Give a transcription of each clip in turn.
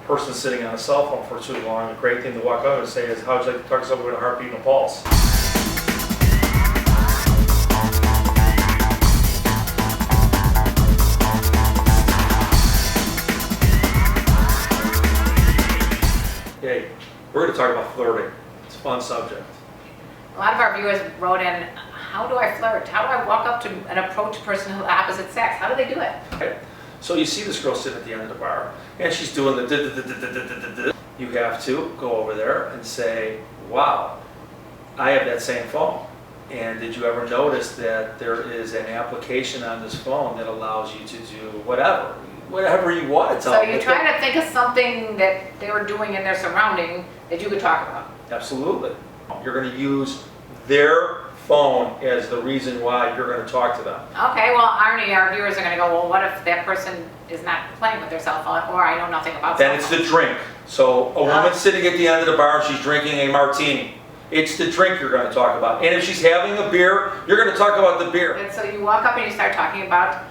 person sitting on a cell phone for too long, a great thing to walk up and say is, how would you like to talk to someone with a heartbeat and a pulse? Hey, we're going to talk about flirting. It's a fun subject. A lot of our viewers wrote in, how do I flirt? How do I walk up to and approach a person of the opposite sex? How do they do it? Okay. So you see this girl sitting at the end of the bar, and she's doing the You have to go over there and say, wow, I have that same phone. And did you ever notice that there is an application on this phone that allows you to do whatever you want to tell So them. you're trying to think of something that they were doing in their surrounding that you could talk about. Absolutely. You're going to use their phone as the reason why you're going to talk to them. Okay, well, Arnie, our viewers are going to go, well, what if that person is not playing with their cell phone, or I know nothing about Then cell it's phones? the drink. So a woman sitting at the end of the bar, she's drinking a martini. It's the drink you're going to talk about. And if she's having a beer, you're going to talk about the beer. And so you walk up and you start talking about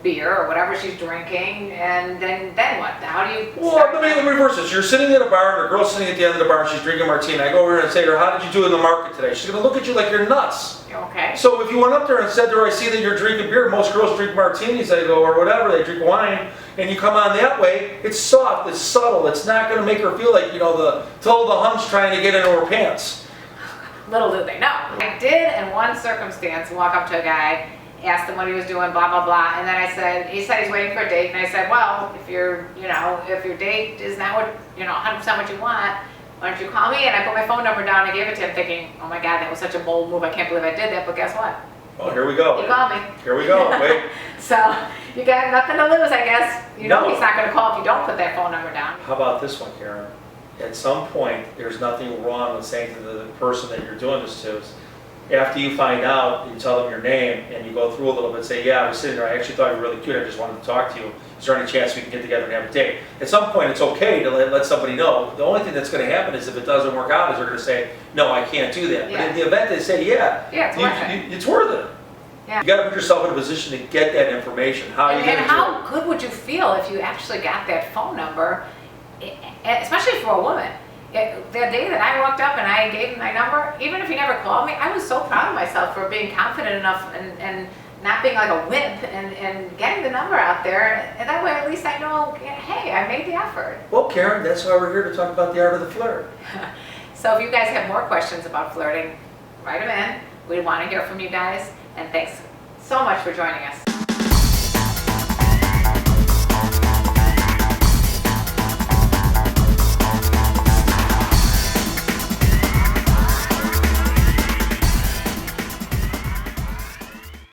beer or whatever she's drinking, and then what? How do you Well, start? let me reverse this. You're sitting at a bar, and a girl's sitting at the end of the bar, she's drinking a martini. I go over and say to her, how did you do in the market today? She's going to look at you like you're nuts. Okay. So if you went up there and said to her, I see that you're drinking beer, most girls drink martinis, I go, or whatever, they drink wine, and you come on that way, it's soft, it's subtle, it's not going to make her feel like, the hunch trying to get into her pants. Little do they know. I did in one circumstance walk up to a guy, asked him what he was doing, blah, blah, blah, and then he said he's waiting for a date, and I said, well, if your date is not what, 100% what you want, why don't you call me? And I put my phone number down and gave it to him thinking, oh my God, that was such a bold move, I can't believe I did that, but guess what? Oh, here we go. He called me. Here we go, wait. So, you got nothing to lose, I guess. No. He's not gonna call if you don't put that phone number down. How about this one, Karen? At some point, there's nothing wrong with saying to the person that you're doing this to, after you find out, you tell them your name, and you go through a little bit, say, yeah, I was sitting there, I actually thought you were really cute, I just wanted to talk to you. Is there any chance we can get together and have a date? At some point, it's okay to let somebody know. The only thing that's going to happen is if it doesn't work out, is they're going to say, no, I can't do that. Yeah. But in the event they say, yeah, It's worth it. it's worth it. Yeah. You got to put yourself in a position to get that information. How are you And going to do it? how good would you feel if you actually got that phone number, especially for a woman? The day that I walked up and I gave him my number, even if he never called me, I was so proud of myself for being confident enough and not being like a wimp and getting the number out there. And that way at least I know, hey, I made the effort. Well, Karen, that's why we're here to talk about the art of the flirt. So if you guys have more questions about flirting, write them in. We want to hear from you guys. And thanks so much for joining us.